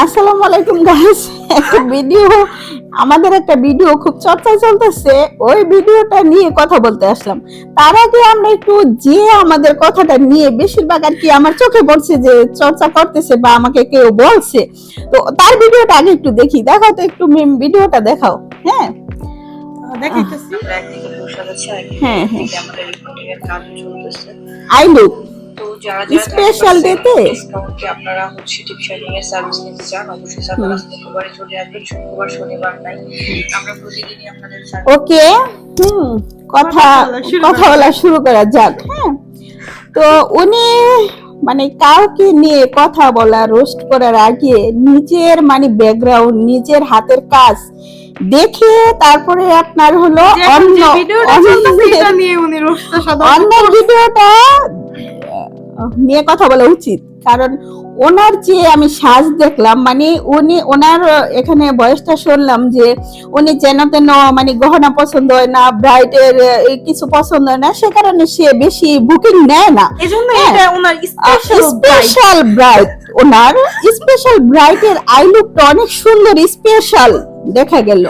আসসালামু আলাইকুম গাইস। একটা ভিডিও আমাদের একটা ভিডিও খুব চর্চা চলতেছে, ওই ভিডিওটা নিয়ে কথা বলতে আসলাম। তার আগে আমরা একটু যে আমাদের কথাটা নিয়ে বেশিরভাগ আর কি আমার চোখে পড়ছে যে চর্চা করতেছে বা আমাকে কেউ বলছে, তো তার ভিডিওটা আগে একটু দেখি। দেখাও তো একটু মিম, ভিডিওটা দেখাও। হ্যাঁ দেখাইতেছি। আমরা একদিকে প্রসাদ আছে, হ্যাঁ হ্যাঁ, একদিকে আমাদের রিপোর্টিং এর কাজ চলতেছে। আই লুক তো যারা যারা স্পেশাল ডেতে ডিসকাউন্টে আপনারা হচ্ছে টিপ শেয়ারিং এর সার্ভিস নিতে চান, অবশ্যই সাতাশ শুক্রবারে চলে আসবেন। শুক্রবার শনিবার নাই, আমরা প্রতিদিনই আপনাদের ওকে। কথা কথা বলা শুরু করা যাক। হ্যাঁ, তো উনি মানে কাউকে নিয়ে কথা বলা, রোস্ট করার আগে নিজের মানে ব্যাকগ্রাউন্ড, নিজের হাতের কাজ দেখে তারপরে আপনার হলো অন্য ভিডিওটা নিয়ে কথা বলা উচিত। কারণ ওনার যে আমি সাজ দেখলাম, মানে উনি ওনার এখানে বয়সটা শুনলাম যে উনি যেন তেন মানে গহনা পছন্দ হয় না, ব্রাইডের কিছু পছন্দ হয় না, সে কারণে সে বেশি বুকিং নেয় না। এজন্য এটা ওনার স্পেশাল ব্রাইড, ওনার স্পেশাল ব্রাইডের আই লুকটা অনেক সুন্দর, স্পেশাল দেখা গেল।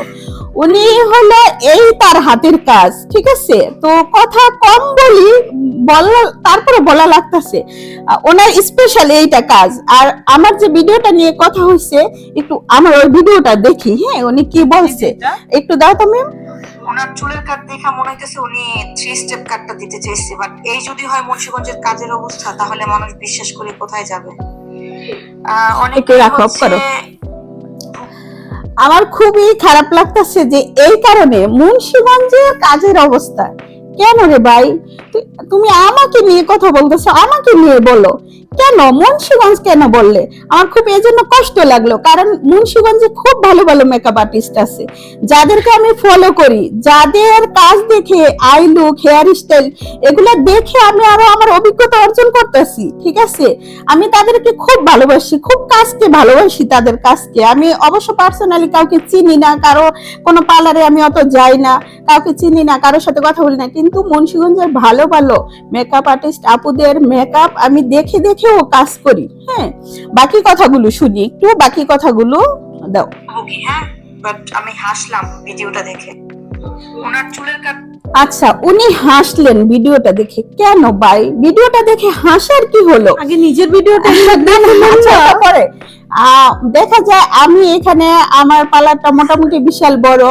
উনি হলো এই তার হাতের কাজ, ঠিক আছে। তো কথা কম বলি, বলা তারপরে বলা লাগতেছে ওনার স্পেশাল এইটা কাজ। আর আমার যে ভিডিওটা নিয়ে কথা হয়েছে, একটু আমার ওই ভিডিওটা দেখি। হ্যাঁ, উনি কি বলছে একটু দাও তুমি। ওনার চুলের কাট দেখা মনে হইতেছে উনি 3 স্টেপ কাটটা দিতে চাইছে, বাট এই যদি হয় মুন্সিগঞ্জের কাজের অবস্থা, তাহলে মানুষ বিশ্বাস করে কোথায় যাবে। একটু রাখো করো। আমার খুবই খারাপ লাগতেছে যে এই কারণে মুন্সিগঞ্জের কাজের অবস্থা। কেন রে ভাই, তুমি আমাকে নিয়ে কথা বলতেছো, আমাকে নিয়ে বলো কেন, মুন্সিগঞ্জ কেন বললে? আমার খুব এজন্য কষ্ট লাগলো, কারণ মুন্সিগঞ্জে খুব ভালো ভালো মেকআপ আর্টিস্ট আছে যাদেরকে আমি ফলো করি, যাদের কাজ দেখে আই লুক, হেয়ার স্টাইল এগুলো দেখে আমি আরো আমার অভিজ্ঞতা অর্জন করতেছি, ঠিক আছে। আমি তাদেরকে খুব ভালোবাসি, খুব কাজকে ভালোবাসি, তাদের কাজকে। আমি অবশ্য পার্সোনালি কাউকে চিনি না, কারো কোনো পার্লারে আমি অত যাই না, কাউকে চিনি না, কারোর সাথে কথা বলি না, কিন্তু মুন্সিগঞ্জের ভালো ভালো মেকআপ আর্টিস্ট আপুদের মেকআপ আমি দেখে দেখেও কাজ করি। হ্যাঁ, বাকি কথাগুলো শুনি একটু, বাকি কথাগুলো দাও। ওকে, হ্যাঁ, বাট আমি হাসলাম ভিডিওটা দেখে। ওনার চুলের কাট, আচ্ছা, উনি হাসলেন ভিডিওটা দেখে, কেন ভাই? ভিডিওটা দেখে হাসার কি হলো? আগে নিজের ভিডিওটা পরে দেখা যায় আমি এখানে আমার পার্লারটা মোটামুটি বিশাল বড়,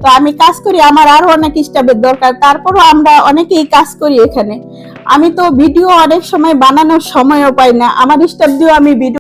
তো আমি কাজ করি, আমার আরো অনেক স্টাফের দরকার, তারপরও আমরা অনেকেই কাজ করি এখানে। আমি তো ভিডিও অনেক সময় বানানোর সময়ও পাই না, আমার স্টাফ দিয়েও আমি ভিডিও